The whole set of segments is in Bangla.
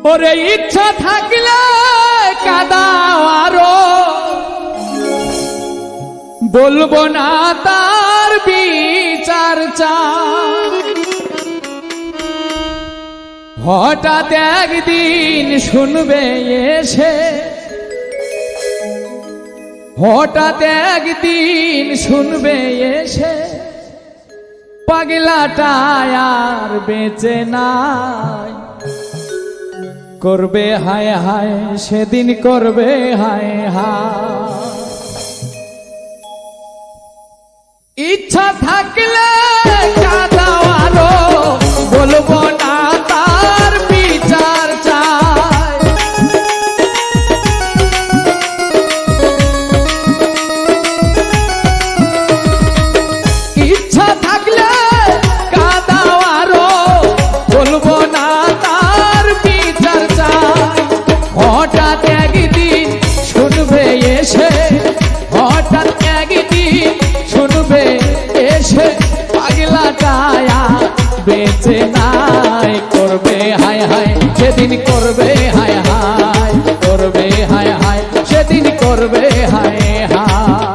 ওরে ইচ্ছা থাকলে কাদাও আরো, বলবো না তার বিচার চাই। হঠাৎ একদিন শুনবে এসে, হঠাৎ একদিন শুনবে এসে, পাগলাটা আর বেঁচে নাই। করবে হায় হায় সেদিন, করবে হায় হায়। ইচ্ছা থাকলে কাদাও আরো, বলবো না তার বিচার চাই। ইচ্ছা থাকলে কাদাও আরো, বলবো না তার বিচার চাই। হঠাৎ একদিন শুনবে এসে, হঠাৎ একদিন শুনবে এসে, পাগলাটা বেঁচে নাই। করবে হায় হায় সেদিন, করবে হায় হায়, করবে হায় হায় সেদিন, করবে হায় হায়।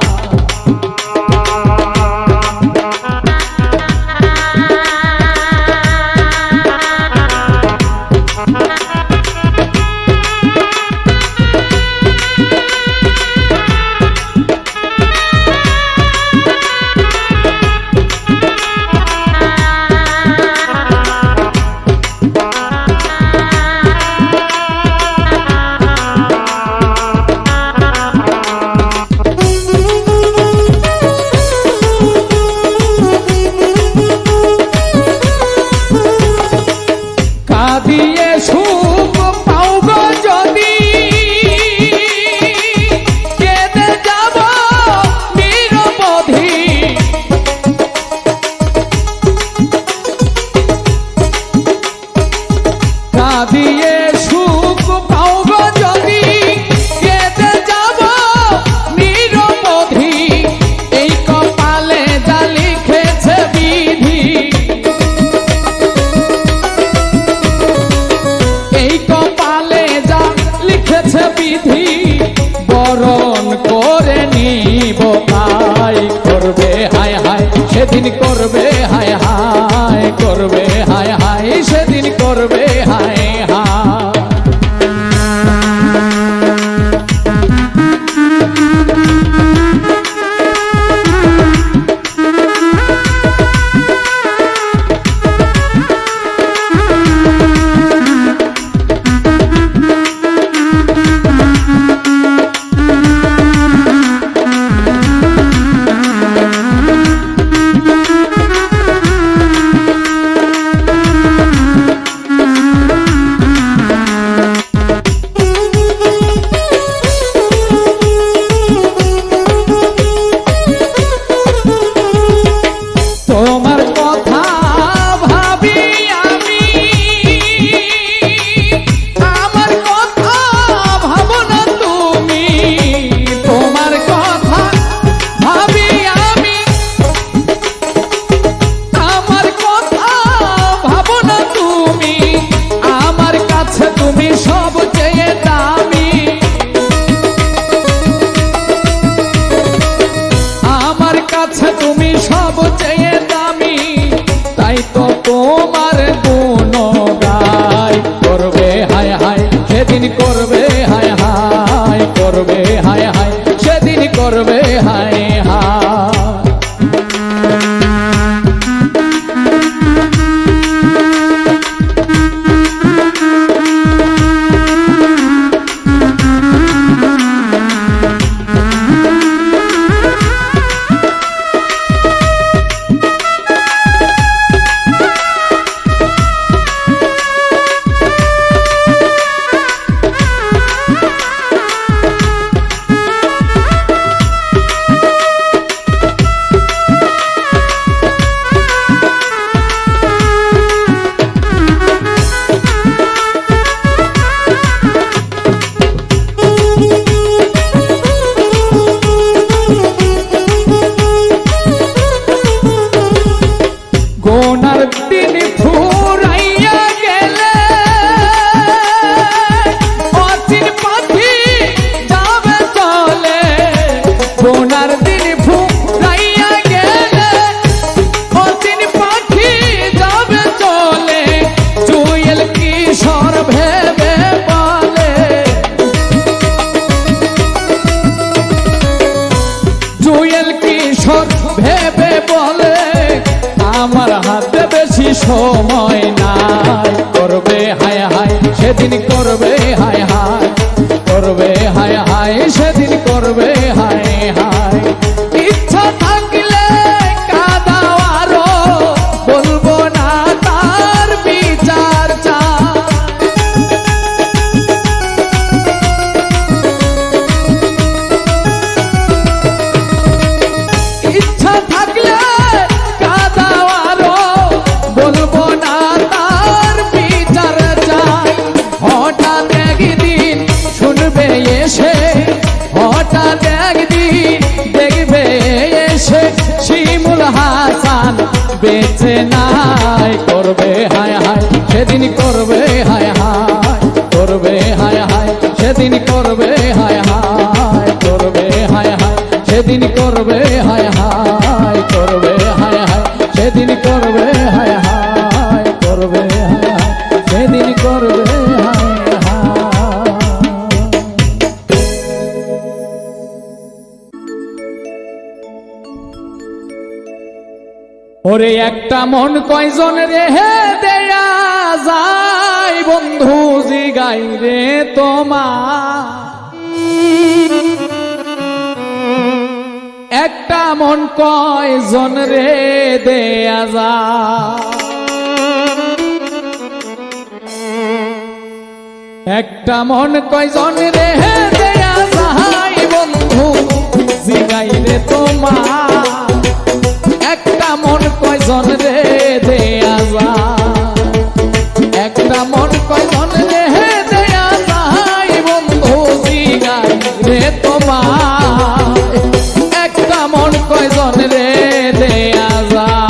দিয়ে সুখ পাওব যদি, কেঁদে যাব নিরবধি। দিয়ে সুখ পাওব যদি, কেঁদে যাব নিরবধি। এই কপালে যা লিখেছে বিধি, বিধি বরণ করে নিব তাই। করবে হায় হায় সেদিন, করবে হায় হায়, করবে হায় হায় সেদিন, করবে হায় হায়। তুমি সবচেয়ে দামি, তাই তো তোমার গুণ গাই। করবে হায় হায় সেদিন, করবে হায় হায়, করবে হায় হায় সেদিন, করবে হায় হায়। সেদিন করবে হায় হায়, করবে হায় হায়, সেদিন করবে হায় হায়। ইচ্ছা থাকলে কাঁদাও আরো, বলবো না তার বিচার চাই। ইচ্ছা থাকলে কাঁদাও আরো, বলবো না তার বিচার চাই। হঠাৎ একদিন শুনবে এসে, হঠাৎ একদিন দেখবে এসে, শিমুল হাসান বেঁচে নাই। করবে হায় হায়, সেদিন করবে হায় হায়, করবে হায় হায়, সেদিন করবে হায় হায়, করবে হায় হায়, সেদিন করবে হায় হায়, করবে হায় হায়, সেদিন করবে হায় হায়, করবে হায় হায়, সেদিন করবে হায় হায়। ওরে একটা মন কয়জন রেহে দেয়া যায়, বন্ধু জিগাই রে তোমার। একটা মন কয়জন রে দেয়া যায়, একটা মন কয়জন রে দেয়া যায়, বন্ধু জিগাই রে তোমার। একটা মন কয়জন রে দেয়া যায়, একটা মন কয়জন রে দেয়া যায়, বন্ধু জিগাই রে তোমার। একটা মন কয়জন রে দেয়া যায়।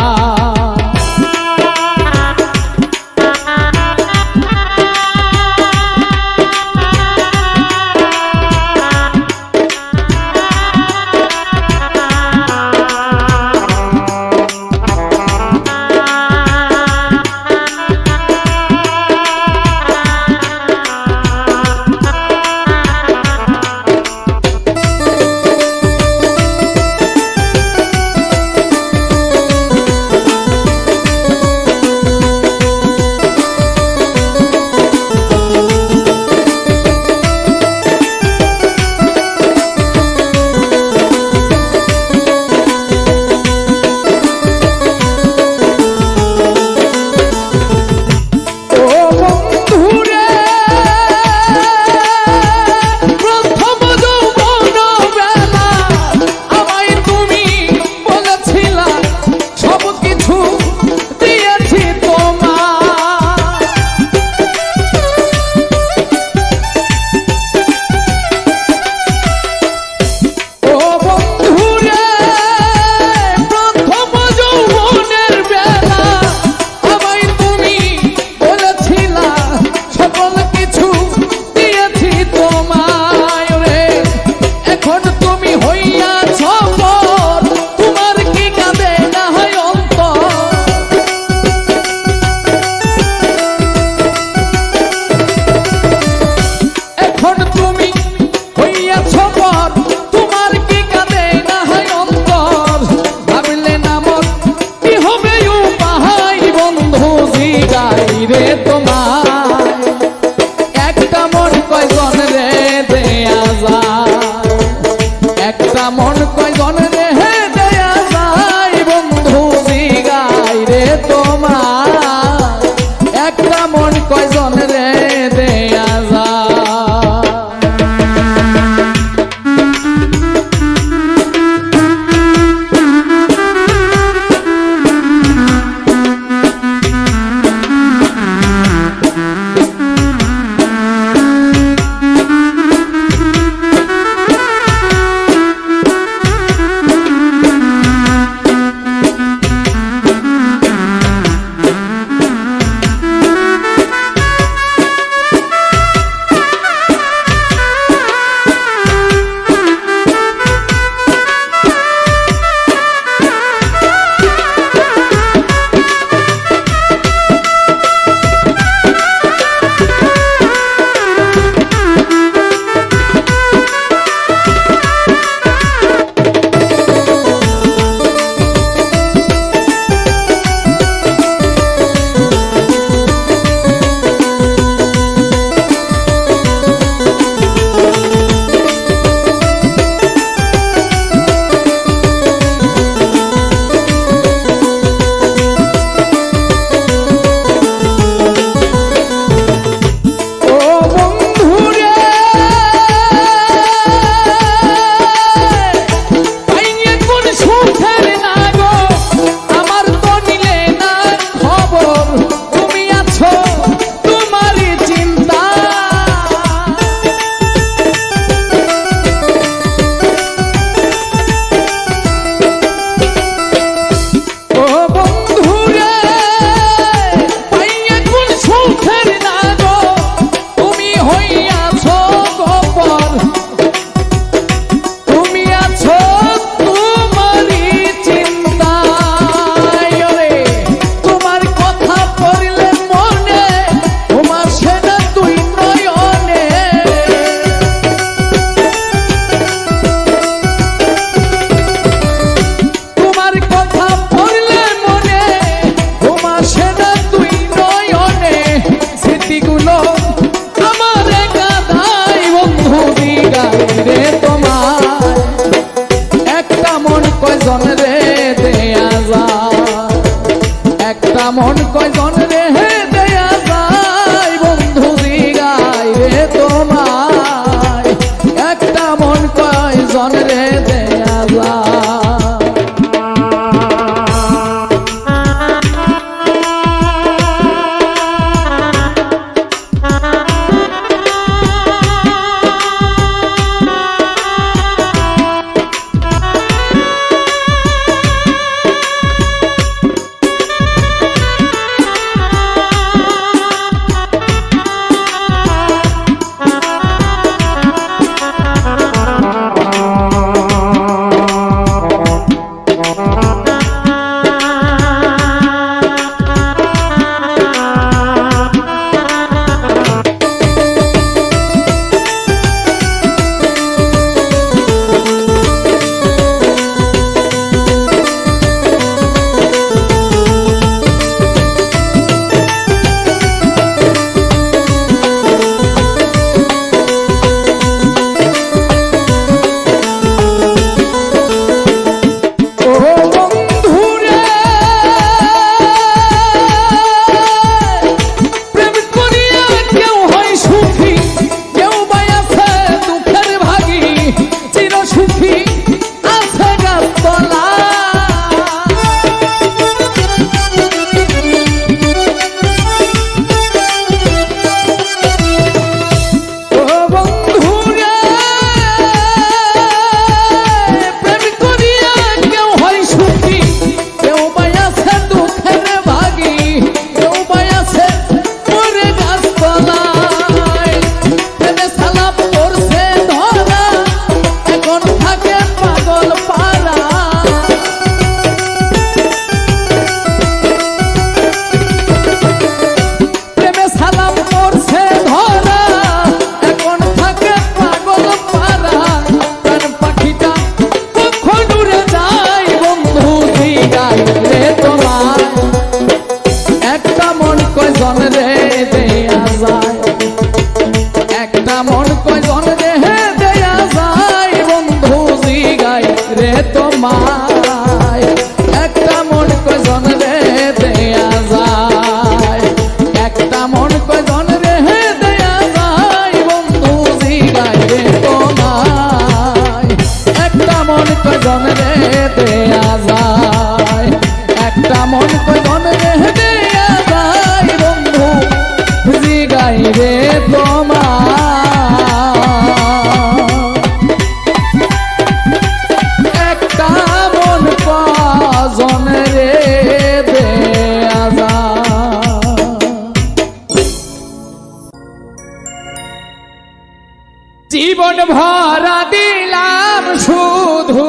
জীবন ভরা দিলাম শুধু,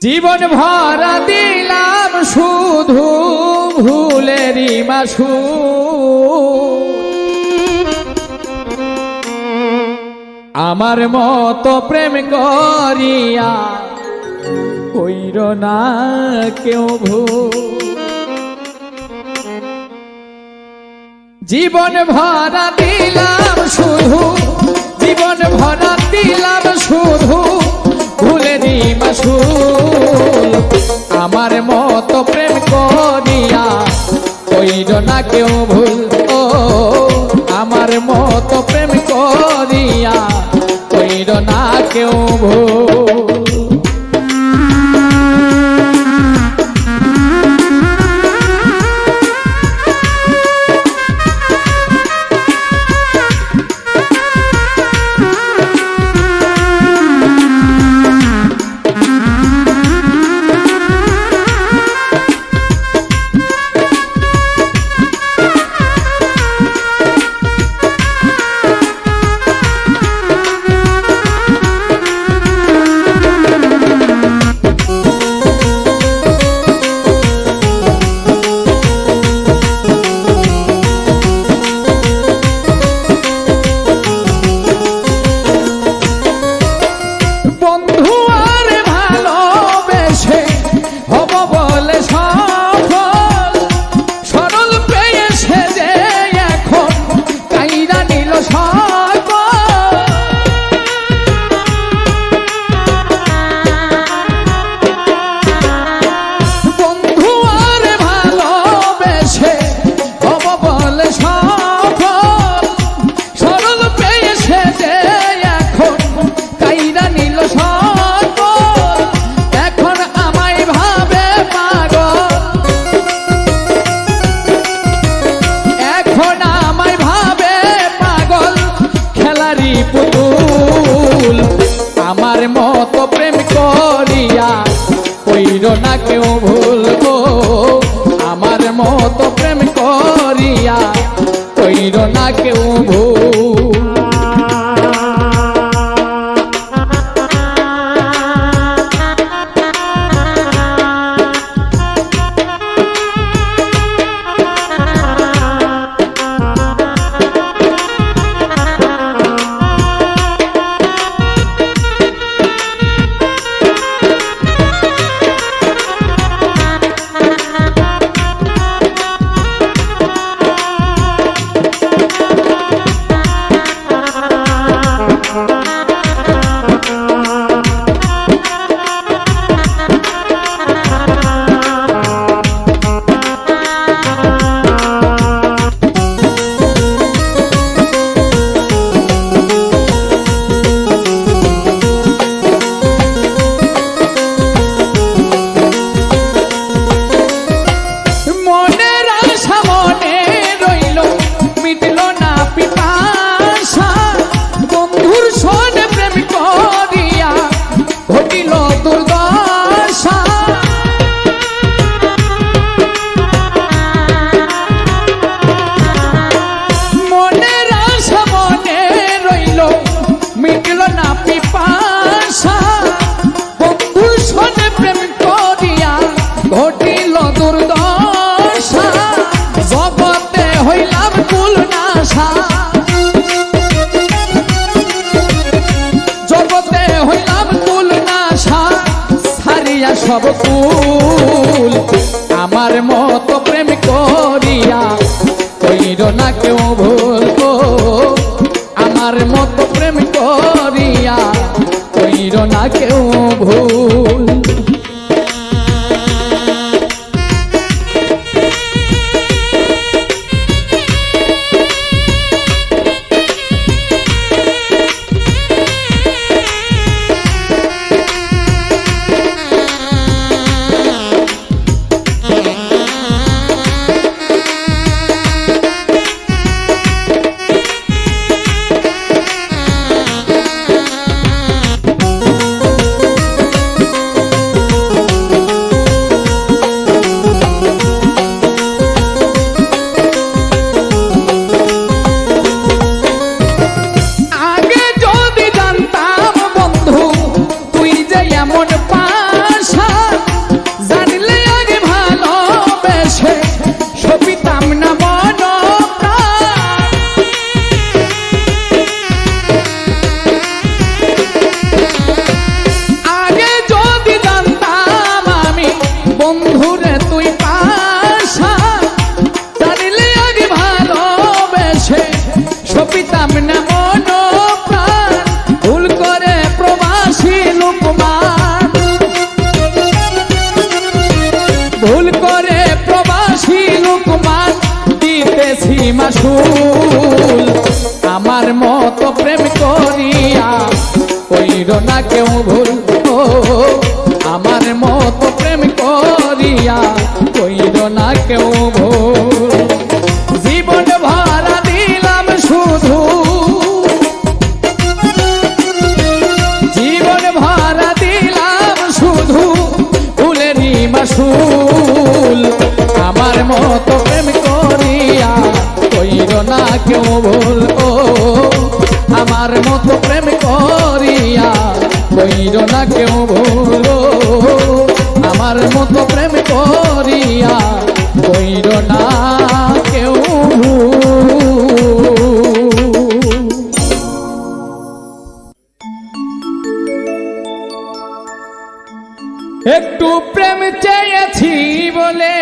জীবন ভরা দিলাম শুধু ভুলেরই মাসু। আমার মতো প্রেম করিয়া কইর না কেউ ভুল। জীবন ভরা দিলাম শুধু, জীবন ভরা দিলাম শুধু ভুলেরই মাসুল। আমার মতো প্রেম করিয়া কইর না কেউ ভুল। ও আমার মতো প্রেম করিয়া কইর না কেউ ভুল। আমার মতো প্রেম করিয়া কইর না কেউ ভুল। গো আমার মতো প্রেম করিয়া কইর না কেউ ভুল। সব কুল আমার মতো প্রেম করিয়া কইর না কেউ ভুল। গো আমার মতো প্রেম করিয়া কইর না কেউ ভুল। ছবিতাম না মন প্রাণ, ভুল করে প্রবাসী লোকমান, ভুল করে প্রবাসী লোকমান দিতেছি মাসুল। আমার মতো প্রেম করিয়া কইর না কেউ ভুল, ও আমার মতো প্রেম করিয়া কইর না কেউ ভুল। জীবন ভরা দিলাম শুধু, জীবন ভরা দিলাম শুধু ফুলেরই মাসুল। আমার মতো প্রেম করিয়া কইর না কেউ ভুল, ও আমার মতো প্রেম করিয়া কইর না কেউ ভুল, আমার মতো প্রেম করিয়া কইর না কেউ ভুল। একটু প্রেম চেয়েছি বলে,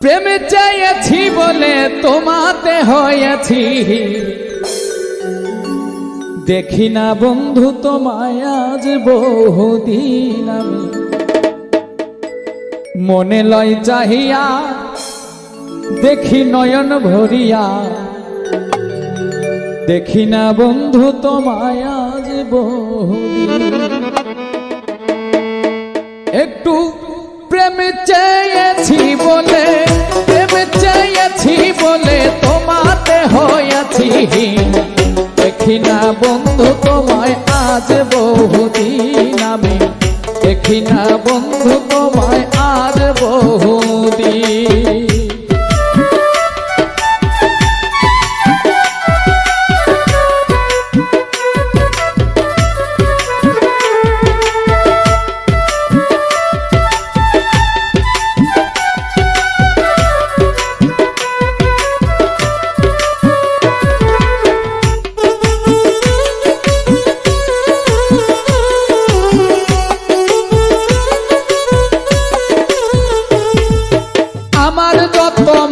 প্রেম চেয়েছি বলে তোমাতে হয়েছি, দেখি না বন্ধু তোমায় আজ বহুদিন আমি, মনে লয় চাহিয়া দেখি নয়ন ভরিয়া, দেখি না বন্ধু তোমায় আজ বহুদিন। একটু প্রেম চেয়েছি বলে, প্রেম চেয়েছি বলে তোমাতে হয়েছি, দেখি না বন্ধু তোমায় আজ বহুদিন আমি, দেখি না বন্ধু তোমায় আজ বহুদিন।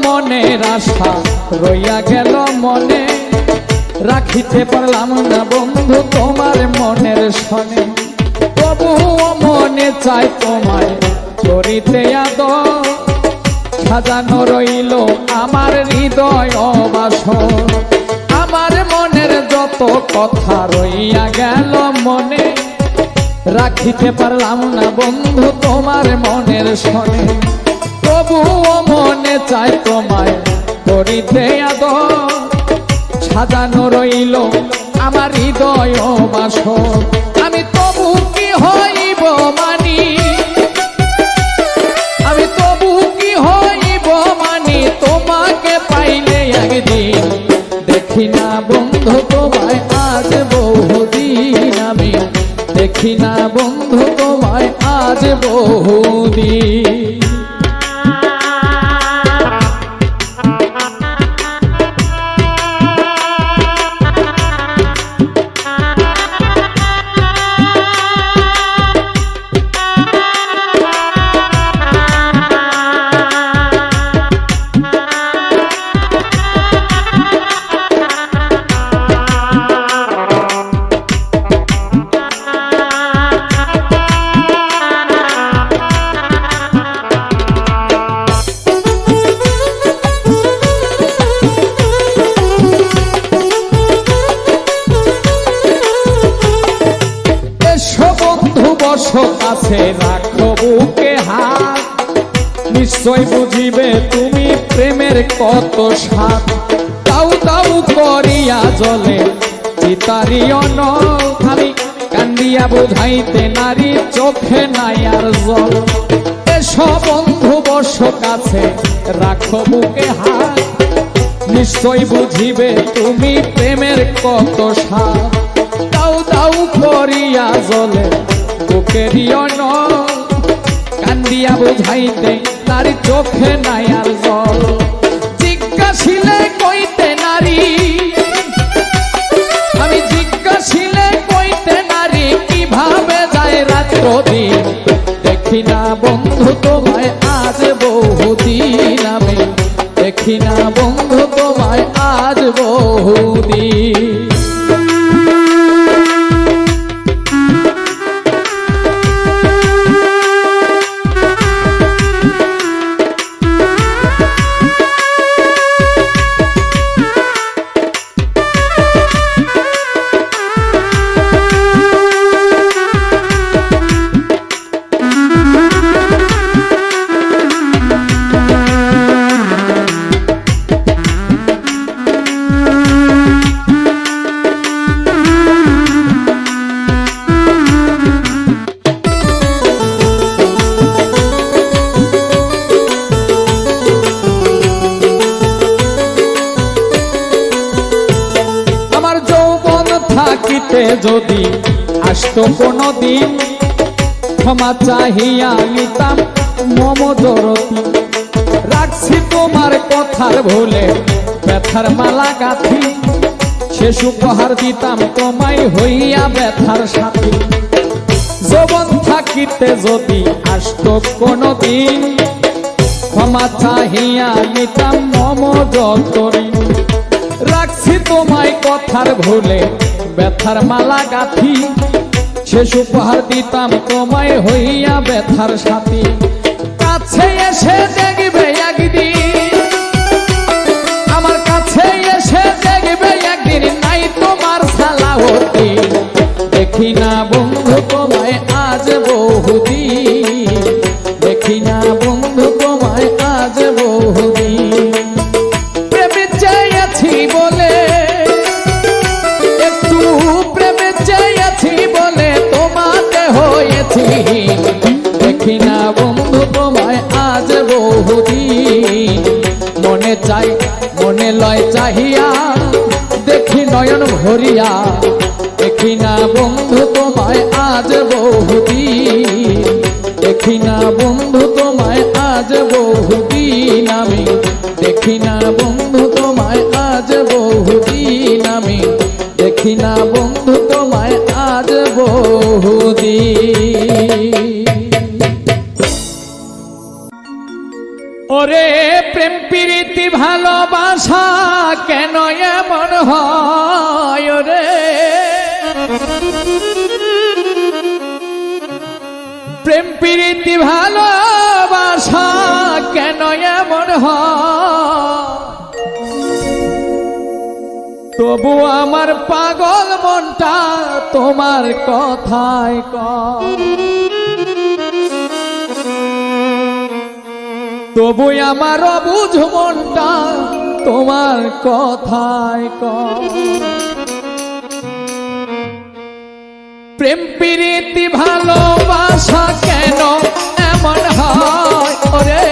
মনের আশা রইয়া গেল মনে, রাখিতে পারলাম না বন্ধু তোমার মনের শনে, তবুও মনে চাই তোমায় করিতে আদর, সাজানো রইল আমার হৃদয় বাসর। আমার মনের যত কথা রইয়া গেল মনে, রাখিতে পারলাম না বন্ধু তোমার মনের শনে, তবুও মনে চাই তোমায় করিতে আদর, সাজানো রইল আমার হৃদয় বাসর। আমি তবু কি হইব মানি, আমি তবু কি হইব মানি তোমাকে পাইলে একদিন, দেখি না বন্ধু তোমায় আজ বহুদিন আমি, দেখি না বন্ধু তোমায় আজ বহুদিন। কাছে রাখো বুকে হাত, নিশ্চয় বুঝিবে তুমি প্রেমের কত স্বাদ। দাউ দাউ করিয়া জলে চিতারি অনল, আমি কান্দিয়া বুঝাইতে নারী চোখে নাই আর জল। এসো বন্ধু বস কাছে রাখো বুকে হাত, নিশ্চয় বুঝিবে তুমি প্রেমের কত স্বাদ। দাউ দাউ করিয়া জলে বুকেরই অনল, কান্দিয়া বুঝাইতে নারী চোখে নাই আর জল। জিজ্ঞাসিলে কইতে নারী, আমি জিজ্ঞাসিলে কইতে নারী কিভাবে যায় রাত্র দিন, দেখি না বন্ধু তোমায় আজ বহুদিন আমি, দেখি থাকিতে যদি আসতো কোনো দিন, ক্ষমা চাহিয়া নিতাম মম দরতি। রাখছি তোমার কথার ভুলে ব্যথার মালা গাঁথি, শেষ উপহার দিতাম তোমায় হইয়া ব্যথার সাথী। যৌবন থাকিতে যদি আসতো কোনো দিন, ক্ষমা চাহিয়া নিতাম মম যতঋণ। রাখছি তোমায় কথার ভুলে ব্যথার মালা গাঁথি, শেষ উপহার দিতাম তোমায় হইয়া ব্যথার সাথী। কাছে এসে দেখবে একদিন, আমার কাছে এসে দেখবে একদিন, নাই তোমার সালাহতি। দেখি না বন্ধু তোমায় আজ বহুদিন, দেখি না বন্ধু তোমায় আজ বহুদিন। প্রেমে চেয়েছি বলে, একটু প্রেমে চেয়েছি বলে তোমাকে হয়েছি। দেখি না বন্ধু তোমায় আজ বহুদিন, মনে চাই মনে লয় চাহিয়া, দেখি নয়ন ভরিয়া। দেখি না বন্ধু তোমায় আজ বহুদিন, দেখি না বন্ধু তোমায় আজ বহুদিন আমি। দেখি না বন্ধু তোমায় আজ বহুদিন আমি, দেখি না বন্ধু তোমায় আজ বহুদিন। ওরে প্রেম প্রীতি ভালোবাসা কেন এমন হয় রে, প্রেম প্রীতি ভালোবাসা কেন এমন হয়। তবু আমার পাগল মনটা তোমার কথায় কয়, তবু আমার অবুঝ মনটা তোমার কথায় কয়। প্রেম প্রীতি ভালোবাসা কেন এমন হয় ওরে,